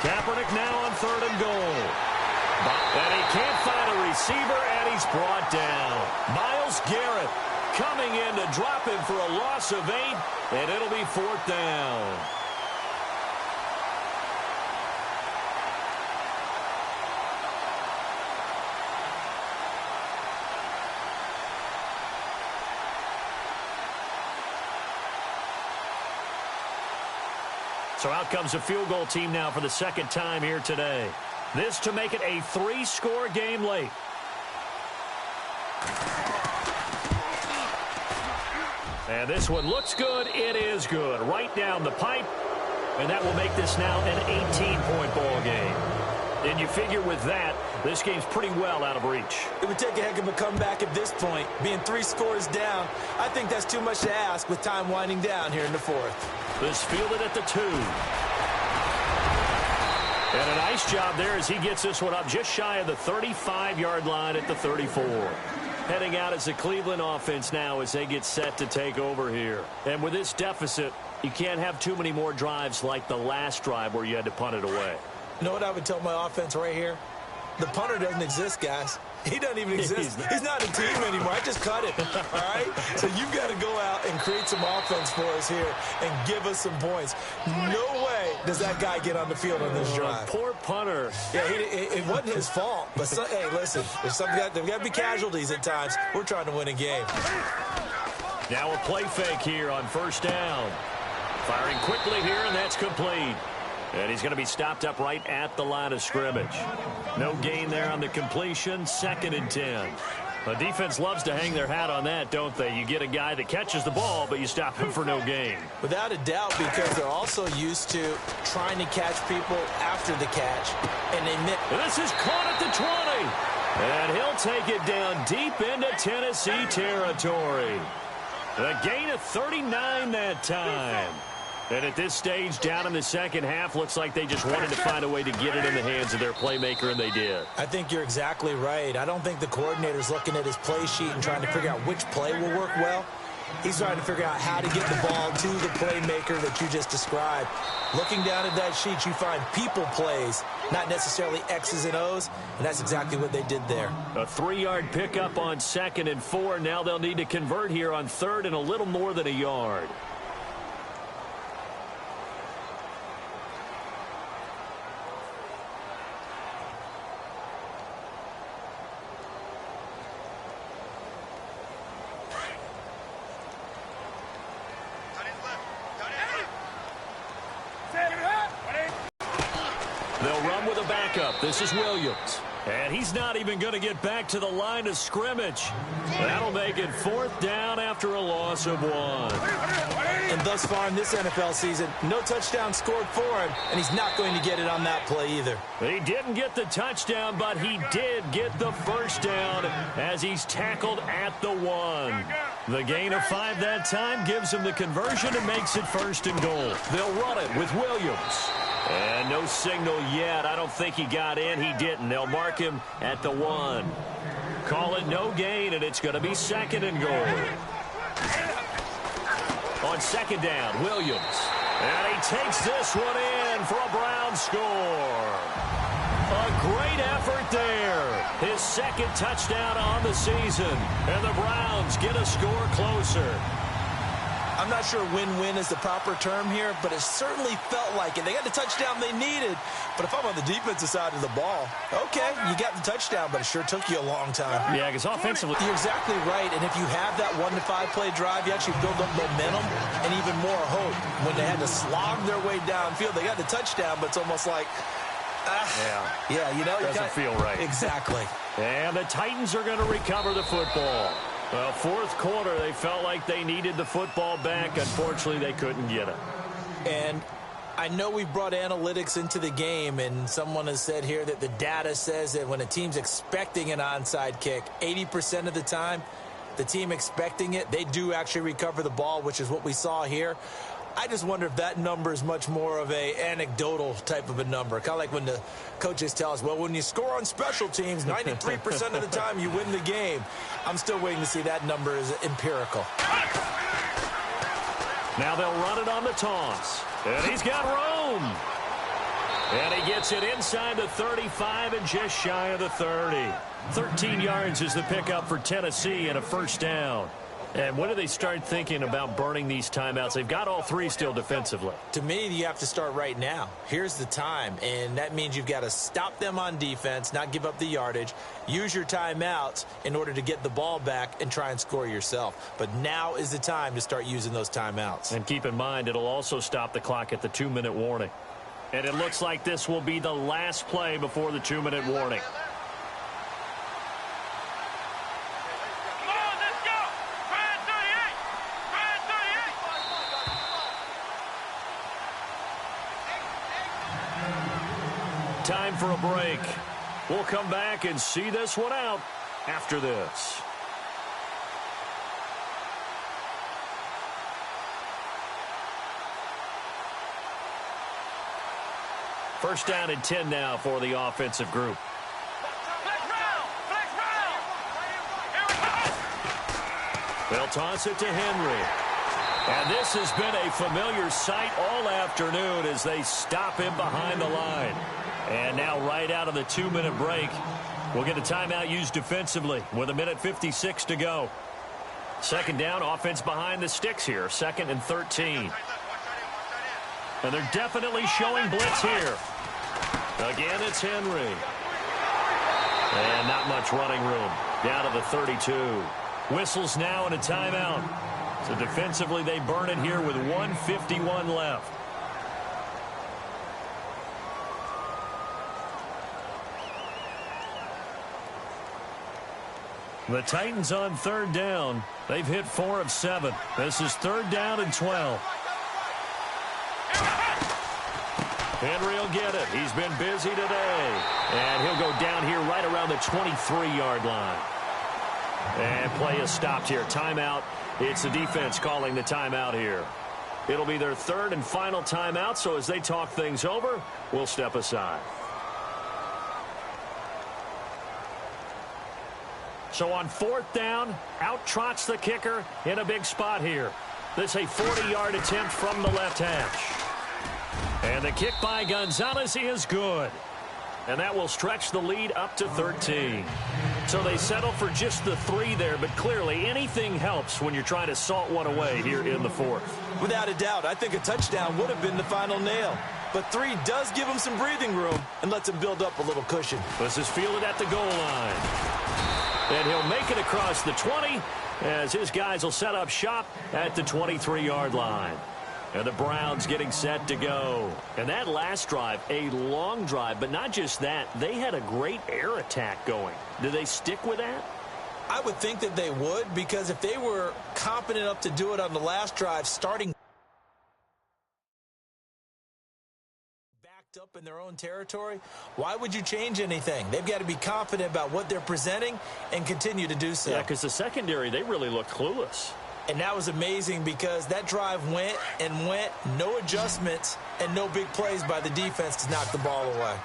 Speaker 3: Kaepernick now on 3rd and goal. And he can't find a receiver, and he's brought down. Myles Garrett coming in to drop him for a loss of 8, and it'll be 4th down. So out comes a field goal team now for the 2nd time here today. This to make it a 3-score game late. And this one looks good. It is good. Right down the pipe. And that will make this now an 18-point ball game. And you figure with that, this game's pretty well out of reach.
Speaker 4: It would take a heck of a comeback at this point. Being 3 scores down, I think that's too much to ask with time winding down here in the 4th.
Speaker 3: This fielded at the 2. And a nice job there as he gets this one up just shy of the 35-yard line at the 34. Heading out as the Cleveland offense now as they get set to take over here. And with this deficit, you can't have too many more drives like the last drive where you had to punt it away.
Speaker 4: You know what I would tell my offense right here? The punter doesn't exist, guys. He doesn't even exist. He's not a team anymore. I just cut it, all right? So you've got to go out and create some offense for us here and give us some points. No way does that guy get on the field on this drive.
Speaker 3: Poor punter.
Speaker 4: Yeah, it wasn't his fault. But, hey, listen, there's got to be casualties at times. We're trying to win a game.
Speaker 3: Now a play fake here on 1st down. Firing quickly here, and that's complete. And he's going to be stopped up right at the line of scrimmage. No gain there on the completion. 2nd and 10. The defense loves to hang their hat on that, don't they? You get a guy that catches the ball, but you stop him for no gain.
Speaker 4: Without a doubt, because they're also used to trying to catch people after the catch. And
Speaker 3: this is caught at the 20. And he'll take it down deep into Tennessee territory. A gain of 39 that time. And at this stage, down in the 2nd half, looks like they just wanted to find a way to get it in the hands of their playmaker, and they did.
Speaker 4: I think you're exactly right. I don't think the coordinator's looking at his play sheet and trying to figure out which play will work well. He's trying to figure out how to get the ball to the playmaker that you just described. Looking down at that sheet, you find people plays, not necessarily X's and O's, and that's exactly what they did there.
Speaker 3: A 3-yard pickup on 2nd and 4. Now they'll need to convert here on 3rd and a little more than a yard. They'll run with a backup. This is Williams. And he's not even going to get back to the line of scrimmage. That'll make it 4th down after a loss of 1.
Speaker 4: And thus far in this NFL season, no touchdown scored for him, and he's not going to get it on that play either.
Speaker 3: He didn't get the touchdown, but he did get the first down as he's tackled at the 1. The gain of 5 that time gives him the conversion and makes it 1st and goal. They'll run it with Williams. And no signal yet. I don't think he got in. He didn't. They'll mark him at the 1. Call it no gain, and it's going to be 2nd and goal. On 2nd down, Williams. And he takes this one in for a Brown score. A great effort there. His 2nd touchdown on the season. And the Browns get a score closer.
Speaker 4: I'm not sure win-win is the proper term here, but it certainly felt like it. They got the touchdown they needed, but if I'm on the defensive side of the ball, okay, you got the touchdown, but it sure took you a long time.
Speaker 3: Yeah, because offensively,
Speaker 4: you're exactly right, and if you have that 1-to-5 play drive, you actually build up momentum and even more hope. When they had to slog their way downfield, they got the touchdown, but it's almost like, yeah, you know,
Speaker 3: doesn't feel right.
Speaker 4: Exactly.
Speaker 3: And the Titans are going to recover the football. Well, 4th quarter, they felt like they needed the football back. Unfortunately, they couldn't get it.
Speaker 4: And I know we brought analytics into the game, and someone has said here that the data says that when a team's expecting an onside kick, 80% of the time, the team expecting it, they do actually recover the ball, which is what we saw here. I just wonder if that number is much more of a anecdotal type of a number. Kind of like when the coaches tell us, well, when you score on special teams, 93% of the time you win the game. I'm still waiting to see that number is empirical.
Speaker 3: Now they'll run it on the toss. And he's got room. And he gets it inside the 35 and just shy of the 30. 13 yards is the pickup for Tennessee and a 1st down. And when do they start thinking about burning these timeouts? They've got all 3 still defensively.
Speaker 4: To me, you have to start right now. Here's the time, and that means you've got to stop them on defense, not give up the yardage, use your timeouts in order to get the ball back and try and score yourself. But now is the time to start using those timeouts.
Speaker 3: And keep in mind, it'll also stop the clock at the 2-minute warning. And it looks like this will be the last play before the 2-minute warning. Time for a break. We'll come back and see this one out after this. First down and 10 now for the offensive group. They'll toss it to Henry. And this has been a familiar sight all afternoon as they stop him behind the line. And now right out of the 2-minute break, we'll get a timeout used defensively with 1:56 to go. 2nd down, offense behind the sticks here, 2nd and 13. And they're definitely showing blitz here. Again, it's Henry. And not much running room. Down to the 32. Whistles now and a timeout. So defensively, they burn it here with 1:51 left. The Titans on 3rd down. They've hit 4 of 7. This is 3rd down and 12. Henry will get it. He's been busy today. And he'll go down here right around the 23-yard line. And play is stopped here. Timeout. It's the defense calling the timeout here. It'll be their 3rd and final timeout, so as they talk things over, we'll step aside. So on 4th down, out trots the kicker in a big spot here. This is a 40-yard attempt from the left hash. And the kick by Gonzalez is good. And that will stretch the lead up to 13. So they settle for just the 3 there, but clearly anything helps when you're trying to salt one away here in the 4th.
Speaker 4: Without a doubt, I think a touchdown would have been the final nail. But 3 does give him some breathing room and lets him build up a little cushion.
Speaker 3: This is fielded at the goal line. And he'll make it across the 20 as his guys will set up shop at the 23-yard line. And the Browns getting set to go. And that last drive, a long drive, but not just that. They had a great air attack going. Do they stick with that?
Speaker 4: I would think that they would, because if they were competent enough to do it on the last drive, starting backed up in their own territory, why would you change anything? They've got to be confident about what they're presenting and continue to do so.
Speaker 3: Yeah, because the secondary, they really looked clueless.
Speaker 4: And that was amazing because that drive went and went, no adjustments, and no big plays by the defense to knock the ball away.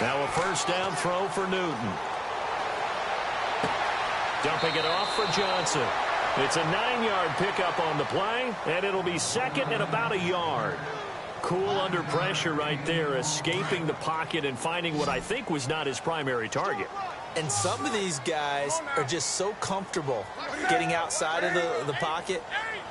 Speaker 3: Now a first down throw for Newton. Dumping it off for Johnson. It's a 9-yard pickup on the play, and it'll be second and about a yard. Cool under pressure right there, escaping the pocket and finding what I think was not his primary target.
Speaker 4: And some of these guys are just so comfortable getting outside of the pocket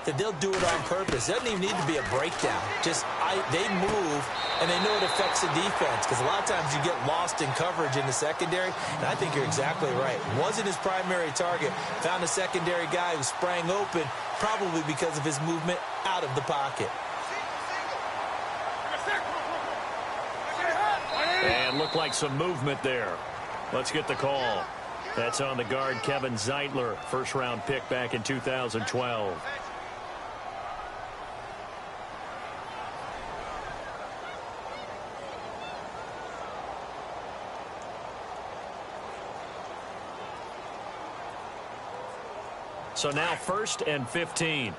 Speaker 4: that they'll do it on purpose. It doesn't even need to be a breakdown. They move, and they know it affects the defense, because a lot of times you get lost in coverage in the secondary, and I think you're exactly right. Wasn't his primary target. Found a secondary guy who sprang open, probably because of his movement out of the pocket.
Speaker 3: And looked like some movement there. Let's get the call. That's on the guard, Kevin Zeitler, first-round pick back in 2012. So now 1st and 15.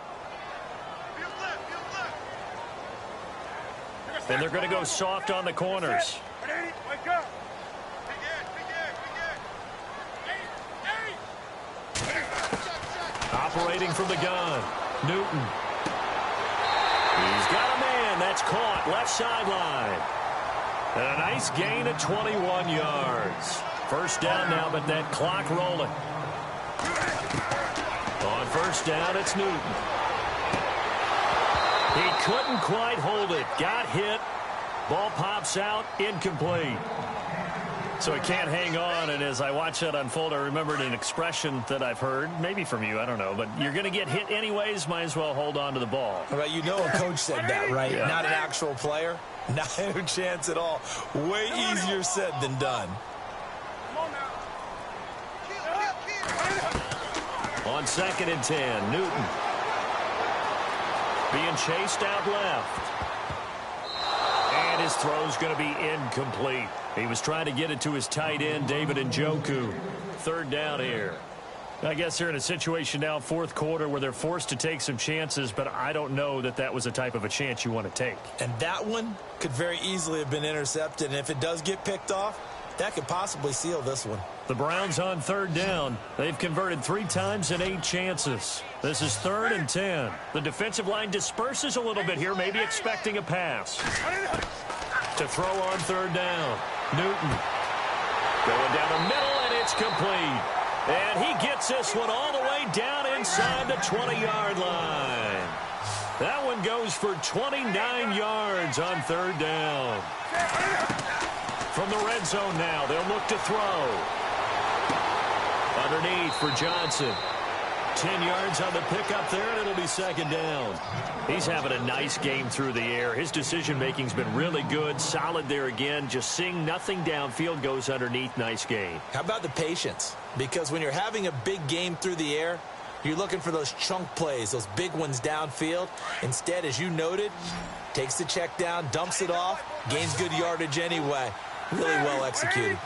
Speaker 3: And they're going to go soft on the corners. Operating from the gun, Newton. He's got a man. That's caught. Left sideline. And a nice gain of 21 yards. First down now, but that clock rolling. On first down, it's Newton. He couldn't quite hold it. Got hit. Ball pops out. Incomplete. So he can't hang on, and as I watch that unfold, I remembered an expression that I've heard, maybe from you, I don't know, but you're going to get hit anyways, might as well hold on to the ball.
Speaker 4: Well, you know a coach said that, right?
Speaker 3: Yeah.
Speaker 4: Not an actual player. Not a chance at all. Way easier said than done.
Speaker 3: On 2nd and 10, Newton. Being chased out left. And his throw's going to be incomplete. He was trying to get it to his tight end, David Njoku. 3rd down here. I guess they're in a situation now, 4th quarter, where they're forced to take some chances, but I don't know that that was the type of a chance you want to take.
Speaker 4: And that one could very easily have been intercepted, and if it does get picked off, that could possibly seal this one.
Speaker 3: The Browns on 3rd down. They've converted 3 times in 8 chances. This is 3rd and 10. The defensive line disperses a little bit here, maybe expecting a pass. To throw on 3rd down. Newton going down the middle, and it's complete. And he gets this one all the way down inside the 20-yard line. That one goes for 29 yards on 3rd down. From the red zone now, they'll look to throw. Underneath for Johnson. 10 yards on the pickup there, and it'll be 2nd down. He's having a nice game through the air. His decision-making's been really good. Solid there again. Just seeing nothing downfield, goes underneath. Nice game.
Speaker 4: How about the patience? Because when you're having a big game through the air, you're looking for those chunk plays, those big ones downfield. Instead, as you noted, takes the check down, dumps it off, gains good yardage anyway. Really well executed.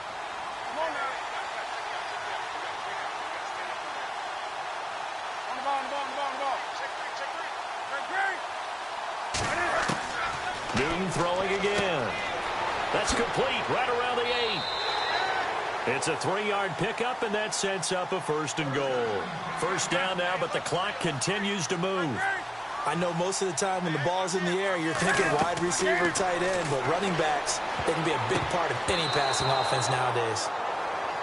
Speaker 3: Newton throwing again. That's complete right around the 8. It's a 3-yard pickup, and that sets up a 1st and goal. First down now, but the clock continues to move.
Speaker 4: I know most of the time when the ball's in the air, you're thinking wide receiver, tight end, but running backs, they can be a big part of any passing offense nowadays.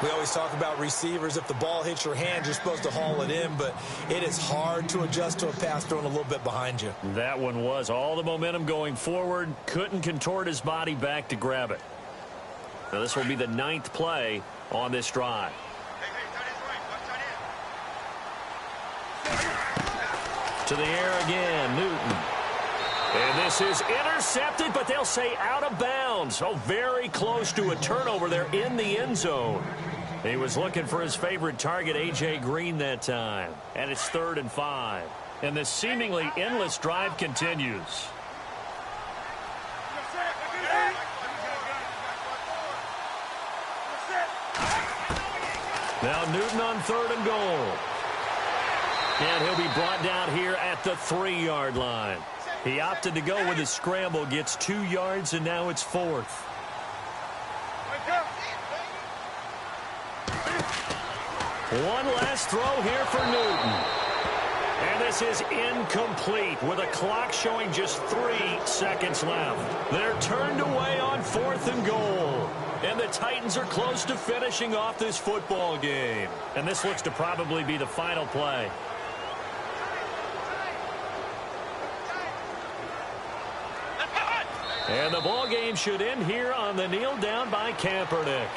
Speaker 4: We always talk about receivers. If the ball hits your hand, you're supposed to haul it in, but it is hard to adjust to a pass thrown a little bit behind you.
Speaker 3: That one was all the momentum going forward. Couldn't contort his body back to grab it. Now this will be the 9th play on this drive. To the air again, Newton. And this is intercepted, but they'll say out of bounds. Oh, very close to a turnover there in the end zone. He was looking for his favorite target, A.J. Green, that time. And it's 3rd and 5. And this seemingly endless drive continues. Now Newton on 3rd and goal. And he'll be brought down here at the 3-yard line. He opted to go with his scramble, gets 2 yards, and now it's 4th. One last throw here for Newton. And this is incomplete with a clock showing just 3 seconds left. They're turned away on 4th and goal. And the Titans are close to finishing off this football game. And this looks to probably be the final play. And the ball game should end here on the kneel down by Kaepernick.